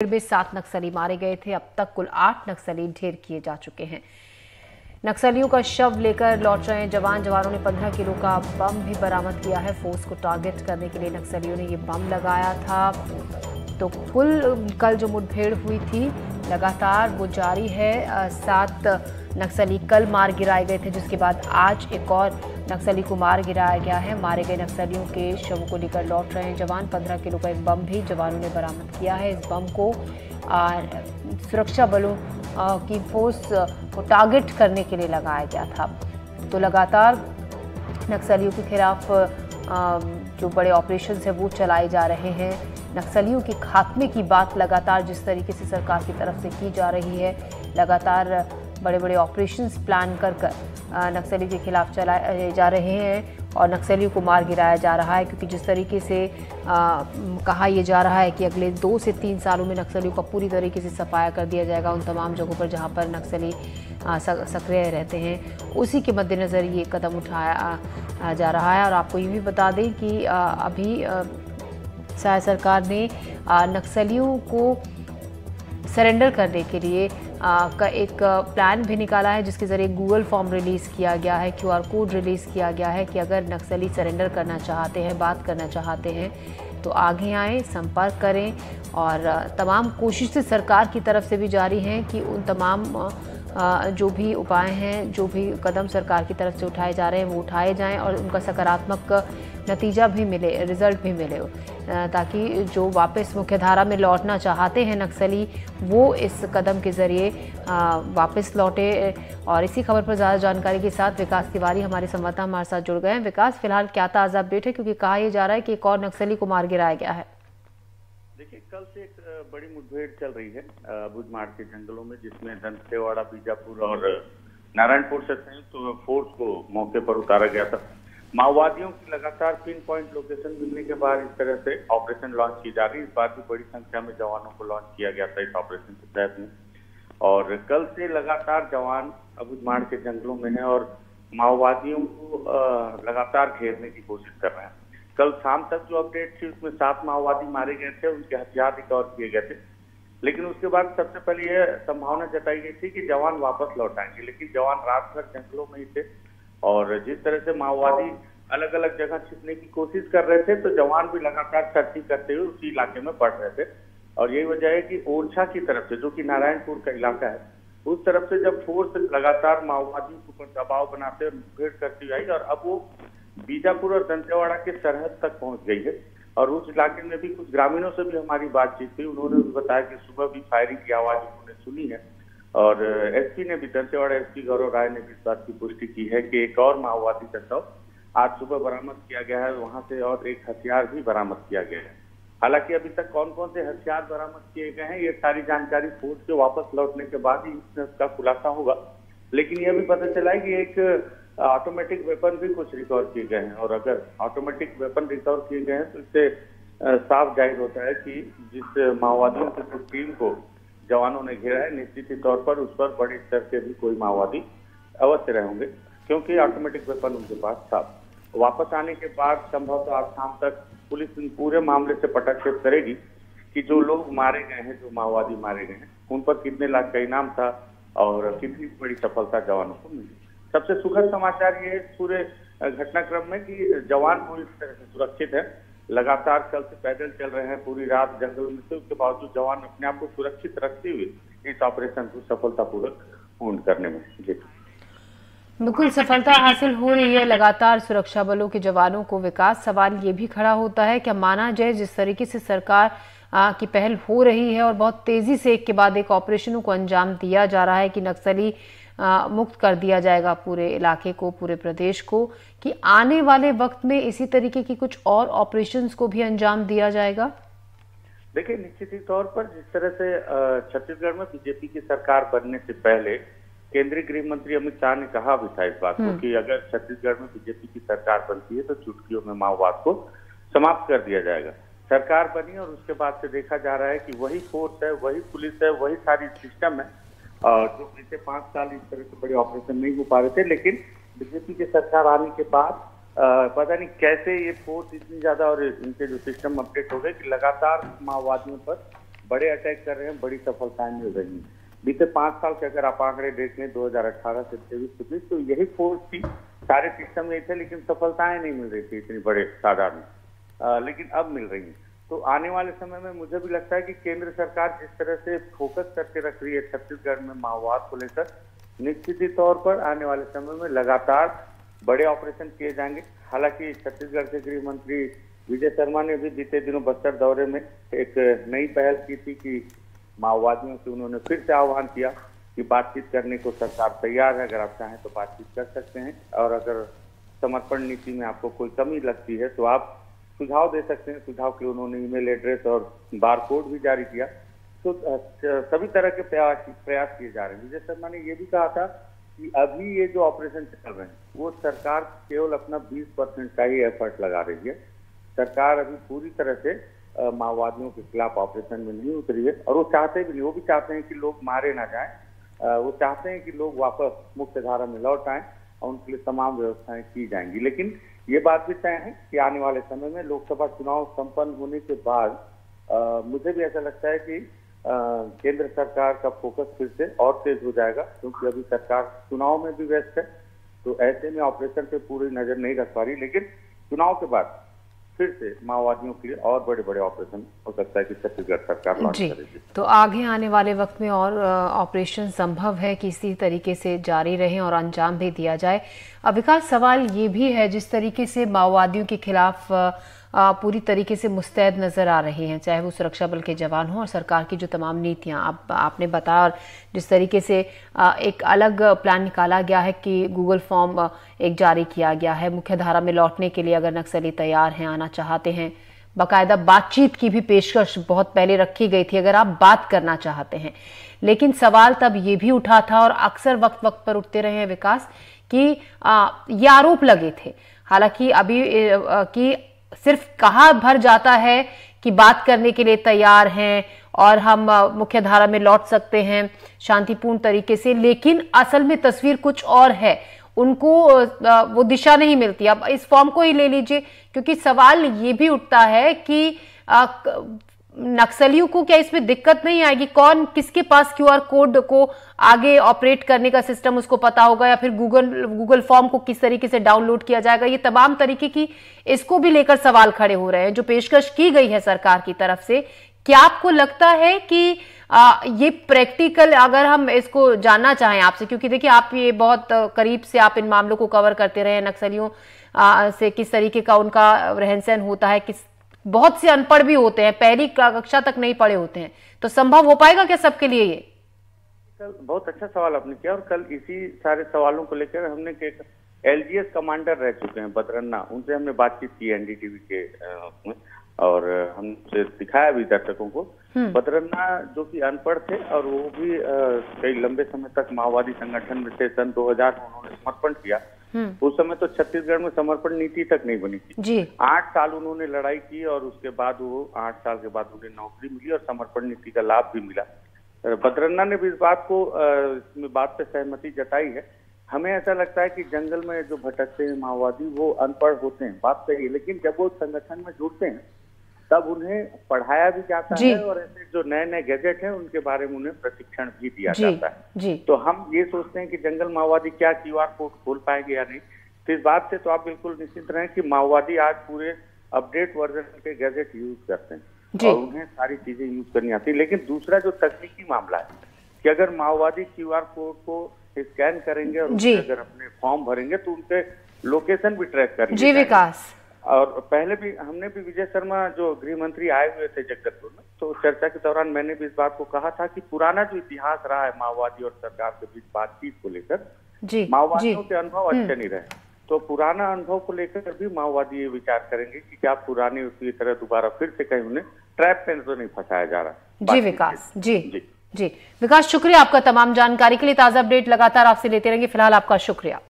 में 7 नक्सली मारे गए थे। अब तक कुल 8 नक्सली ढेर किए जा चुके हैं। नक्सलियों का शव लेकर लौट रहे जवानों ने 15 किलो का बम भी बरामद किया है। फोर्स को टारगेट करने के लिए नक्सलियों ने ये बम लगाया था। तो कल जो मुठभेड़ हुई थी लगातार वो जारी है। 7 नक्सली कल मार गिराए गए थे, जिसके बाद आज एक और नक्सली को मार गिराया गया है। मारे गए नक्सलियों के शवों को लेकर लौट रहे हैं जवान। 15 किलो का एक बम भी जवानों ने बरामद किया है। इस बम को सुरक्षा बलों की फोर्स को टारगेट करने के लिए लगाया गया था। तो लगातार नक्सलियों के खिलाफ जो बड़े ऑपरेशन है वो चलाए जा रहे हैं। नक्सलियों के खात्मे की बात लगातार जिस तरीके से सरकार की तरफ से की जा रही है, लगातार बड़े बड़े ऑपरेशंस प्लान कर नक्सलियों के खिलाफ चलाए जा रहे हैं और नक्सलियों को मार गिराया जा रहा है। क्योंकि जिस तरीके से कहा यह जा रहा है कि अगले 2 से 3 सालों में नक्सलियों का पूरी तरीके से सफाया कर दिया जाएगा उन तमाम जगहों पर जहां पर नक्सली सक्रिय रहते हैं, उसी के मद्देनज़र ये कदम उठाया जा रहा है। और आपको ये भी बता दें कि अभी शायद सरकार ने नक्सलियों को सरेंडर करने के लिए का एक प्लान भी निकाला है, जिसके ज़रिए गूगल फॉर्म रिलीज़ किया गया है, QR कोड रिलीज़ किया गया है कि अगर नक्सली सरेंडर करना चाहते हैं, बात करना चाहते हैं तो आगे आएँ, संपर्क करें। और तमाम कोशिशें सरकार की तरफ से भी जारी हैं कि उन तमाम जो भी उपाय हैं, जो भी कदम सरकार की तरफ से उठाए जा रहे हैं वो उठाए जाएं और उनका सकारात्मक नतीजा भी मिले, रिजल्ट भी मिले, ताकि जो वापस मुख्यधारा में लौटना चाहते हैं नक्सली वो इस कदम के ज़रिए वापस लौटे। और इसी खबर पर ज़्यादा जानकारी के साथ विकास तिवारी हमारे संवाददाता हमारे साथ जुड़ गए हैं। विकास, फिलहाल क्या ताज़ा अपडेट है, क्योंकि कहा यह जा रहा है कि एक और नक्सली को मार गिराया गया है? देखिए, कल से एक बड़ी मुठभेड़ चल रही है बुधमाड़ के जंगलों में, जिसमें दंतेवाड़ा, बीजापुर और नारायणपुर से संयुक्त फोर्स को मौके पर उतारा गया था। माओवादियों की लगातार पिन पॉइंट लोकेशन मिलने के बाद इस तरह से ऑपरेशन लॉन्च की जा रही है। इस बार भी बड़ी संख्या में जवानों को लॉन्च किया गया था इस ऑपरेशन के तहत में। और कल से लगातार जवान बुधमाड़ के जंगलों में है और माओवादियों को लगातार घेरने की कोशिश कर रहे हैं। कल शाम तक जो अपडेट थी उसमें 7 माओवादी मारे गए थे, उनके हथियार रिकवर किए गए थे। लेकिन उसके बाद सबसे पहले यह संभावना जताई गई थी कि जवान वापस लौट आएंगे, लेकिन जवान रात भर जंगलों में ही थे। और जिस तरह से माओवादी अलग अलग जगह छिपने की कोशिश कर रहे थे, तो जवान भी लगातार सर्चिंग करते हुए उसी इलाके में बढ़ रहे थे। और यही वजह है कि ओरछा की तरफ से, जो कि नारायणपुर का इलाका है, उस तरफ से जब फोर्स लगातार माओवादियों के ऊपर दबाव बनाते और मुठभेड़ करती आई और अब वो बीजापुर और दंतेवाड़ा के सरहद तक पहुंच गई है। और उस इलाके में भी कुछ ग्रामीणों से भी हमारी बातचीत हुई। उन्होंने भी बताया कि सुबह भी फायरिंग की आवाज उन्होंने सुनी है। और एसपी ने भी, दंतेवाड़ा एसपी गौरव राय ने भी इस बात की पुष्टि की है कि एक और माओवादी का शव आज सुबह बरामद किया गया है। वहां से और एक हथियार भी बरामद किया गया है। हालांकि अभी तक कौन कौन से हथियार बरामद किए गए हैं, ये सारी जानकारी फोर्स के वापस लौटने के बाद ही इसका खुलासा होगा। लेकिन यह भी पता चला है कि एक ऑटोमेटिक वेपन भी कुछ रिकवर किए गए हैं। और अगर ऑटोमेटिक वेपन रिकवर किए गए हैं तो इससे साफ जाहिर होता है कि जिस माओवादियों की टीम को जवानों ने घेरा है, निश्चित ही तौर पर उस पर बड़े स्तर के भी कोई माओवादी अवश्य रहे होंगे, क्योंकि ऑटोमेटिक वेपन उनके पास था। वापस आने के बाद संभवतः आज शाम तक पुलिस इन पूरे मामले से पटाक्षेप करेगी कि जो लोग मारे गए हैं, जो माओवादी मारे गए हैं, उन पर कितने लाख का इनाम था और कितनी बड़ी सफलता जवानों को मिली। सबसे सुखद समाचार ये पूरे घटनाक्रम में कि जवान पूरी तरह से सुरक्षित है। लगातार कल से पैदल चल रहे हैं पूरी रात जंगल में से, उसके बावजूद जवान अपने आप को सुरक्षित रखते हुए इस ऑपरेशन को सफलतापूर्वक पूर्ण करने में जी बिल्कुल सफलता हासिल हो रही है लगातार सुरक्षा बलों के जवानों को। विकास, सवाल ये भी खड़ा होता है, क्या माना जाए जिस तरीके से सरकार की पहल हो रही है और बहुत तेजी से एक के बाद एक ऑपरेशनों को अंजाम दिया जा रहा है कि नक्सली मुक्त कर दिया जाएगा पूरे इलाके को, पूरे प्रदेश को, कि आने वाले वक्त में इसी तरीके की कुछ और ऑपरेशंस को भी अंजाम दिया जाएगा? देखिए, निश्चित ही तौर पर जिस तरह से छत्तीसगढ़ में बीजेपी की सरकार बनने से पहले केंद्रीय गृह मंत्री अमित शाह ने कहा भी था इस बात को कि अगर छत्तीसगढ़ में बीजेपी की सरकार बनती है तो चुटकियों में माओवाद को समाप्त कर दिया जाएगा। सरकार बनी और उसके बाद से देखा जा रहा है कि वही फोर्स है, वही पुलिस है, वही सारी सिस्टम है जो पिछले 5 साल इस तरह से बड़े ऑपरेशन नहीं हो पा रहे थे। लेकिन बीजेपी की सरकार आने के बाद पता नहीं कैसे ये फोर्स इतनी ज्यादा और इनके जो सिस्टम अपडेट हो गए कि लगातार माओवादियों पर बड़े अटैक कर रहे हैं, बड़ी सफलताएं मिल रही हैं। बीते 5 साल के अगर आप आंकड़े देख लें 2018 से 23-24, तो यही फोर्स थी, सारे सिस्टम में थे, लेकिन सफलताएं नहीं मिल रही थी इतनी बड़े तादाद में, लेकिन अब मिल रही हैं। तो आने वाले समय में मुझे भी लगता है कि केंद्र सरकार जिस तरह से फोकस करके रख रही है छत्तीसगढ़ में माओवाद को लेकर, निश्चित ही तौर पर आने वाले समय में लगातार बड़े ऑपरेशन किए जाएंगे। हालांकि छत्तीसगढ़ के गृह मंत्री विजय शर्मा ने भी बीते दिनों बस्तर दौरे में एक नई पहल की थी कि माओवादियों से उन्होंने फिर से आह्वान किया कि बातचीत करने को सरकार तैयार है, अगर आप चाहें तो बातचीत कर सकते हैं, और अगर समर्पण नीति में आपको कोई कमी लगती है तो आप सुझाव दे सकते हैं। सुझाव के उन्होंने ईमेल एड्रेस और बार कोड भी जारी किया। तो सभी तरह के प्रयास किए जा रहे हैं। विजय शर्मा ने यह भी कहा था कि अभी ये जो ऑपरेशन चल रहे हैं वो सरकार केवल अपना 20% का ही एफर्ट लगा रही है। सरकार अभी पूरी तरह से माओवादियों के खिलाफ ऑपरेशन में नहीं उतरी है, और वो चाहते भी नहीं। वो भी चाहते हैं कि लोग मारे ना जाएं, वो चाहते हैं कि लोग वापस मुख्य धारा में लौट आएं, और उनके लिए तमाम व्यवस्थाएं की जाएंगी। लेकिन ये बात भी तय है कि आने वाले समय में लोकसभा चुनाव संपन्न होने के बाद मुझे भी ऐसा लगता है कि केंद्र सरकार का फोकस फिर से और तेज हो जाएगा, क्योंकि अभी सरकार चुनाव में भी व्यस्त है। तो ऐसे में ऑपरेशन पे पूरी नजर नहीं रख पा रही, लेकिन चुनाव के बाद फिर से माओवादियों के लिए और बड़े बड़े ऑपरेशन हो सकता है कि छत्तीसगढ़ सरकार लॉन्च करेगी। तो आगे आने वाले वक्त में और ऑपरेशन संभव है कि इसी तरीके से जारी रहे और अंजाम भी दिया जाए। विकास, सवाल ये भी है, जिस तरीके से माओवादियों के खिलाफ पूरी तरीके से मुस्तैद नजर आ रहे हैं, चाहे वो सुरक्षा बल के जवान हो और सरकार की जो तमाम नीतियां आपने बताया, और जिस तरीके से एक अलग प्लान निकाला गया है कि गूगल फॉर्म एक जारी किया गया है मुख्य धारा में लौटने के लिए, अगर नक्सली तैयार हैं, आना चाहते हैं। बाकायदा बातचीत की भी पेशकश बहुत पहले रखी गई थी, अगर आप बात करना चाहते हैं। लेकिन सवाल तब ये भी उठा था और अक्सर वक्त वक्त पर उठते रहे हैं विकास, कि ये आरोप लगे थे, हालांकि अभी कि सिर्फ कहा भर जाता है कि बात करने के लिए तैयार हैं और हम मुख्य धारा में लौट सकते हैं शांतिपूर्ण तरीके से, लेकिन असल में तस्वीर कुछ और है। उनको वो दिशा नहीं मिलती। अब इस फॉर्म को ही ले लीजिए, क्योंकि सवाल ये भी उठता है कि नक्सलियों को क्या इसमें दिक्कत नहीं आएगी? कौन किसके पास क्यूआर कोड को आगे ऑपरेट करने का सिस्टम उसको पता होगा, या फिर गूगल फॉर्म को किस तरीके से डाउनलोड किया जाएगा? ये तमाम तरीके की इसको भी लेकर सवाल खड़े हो रहे हैं जो पेशकश की गई है सरकार की तरफ से। क्या आपको लगता है कि ये प्रैक्टिकल, अगर हम इसको जानना चाहें आपसे, क्योंकि देखिए आप ये बहुत करीब से आप इन मामलों को कवर करते रहे, नक्सलियों से किस तरीके का उनका रहन सहन होता है, किस बहुत से अनपढ़ भी होते हैं, पहली कक्षा तक नहीं पढ़े होते हैं, तो संभव हो पाएगा क्या सबके लिए ये? बहुत अच्छा सवाल आपने किया, और कल इसी सारे सवालों को लेकर हमने LGS कमांडर रह चुके हैं बदरन्ना, उनसे हमने बातचीत की NDTV के उसमें, और हमसे दिखाया भी दर्शकों को। बदरन्ना जो कि अनपढ़ थे, और वो भी कई लंबे समय तक माओवादी संगठन में थे। सन 2000 में उन्होंने समर्पण किया। उस समय तो छत्तीसगढ़ में समर्पण नीति तक नहीं बनी थी। 8 साल उन्होंने लड़ाई की, और उसके बाद वो 8 साल के बाद उन्हें नौकरी मिली और समर्पण नीति का लाभ भी मिला। बदरन्ना ने भी इस बात को इसमें बात पे सहमति जताई है। हमें ऐसा लगता है कि जंगल में जो भटकते हैं माओवादी वो अनपढ़ होते हैं, बात सही है, लेकिन जब वो संगठन में जुड़ते हैं तब उन्हें पढ़ाया भी जाता है, और ऐसे जो नए नए गैजेट हैं उनके बारे में उन्हें प्रशिक्षण भी दिया जाता है। तो हम ये सोचते हैं कि जंगल माओवादी क्या QR कोड खोल पाएंगे या नहीं। तो इस बात से तो आप बिल्कुल निश्चिंत रहें कि माओवादी आज पूरे अपडेट वर्जन के गैजेट यूज करते हैं, और उन्हें सारी चीजें यूज करनी आती है। लेकिन दूसरा जो तकनीकी मामला है कि अगर माओवादी QR कोड को स्कैन करेंगे और अगर अपने फॉर्म भरेंगे तो उनके लोकेशन भी ट्रैक करेंगे। विकास, और पहले भी हमने भी विजय शर्मा जो गृह मंत्री आए हुए थे जगदलपुर में, तो चर्चा के दौरान मैंने भी इस बात को कहा था कि पुराना जो इतिहास रहा है माओवादी और सरकार के बीच बातचीत को लेकर, माओवादियों के अनुभव अच्छे नहीं रहे। तो पुराना अनुभव को लेकर भी माओवादी ये विचार करेंगे कि क्या पुरानी उसकी तरह दोबारा फिर से कहीं उन्हें ट्रैप में तो नहीं फंसाया जा रहा। जी विकास, जी विकास, शुक्रिया आपका तमाम जानकारी के लिए। ताजा अपडेट लगातार आपसे लेते रहेंगे। फिलहाल आपका शुक्रिया।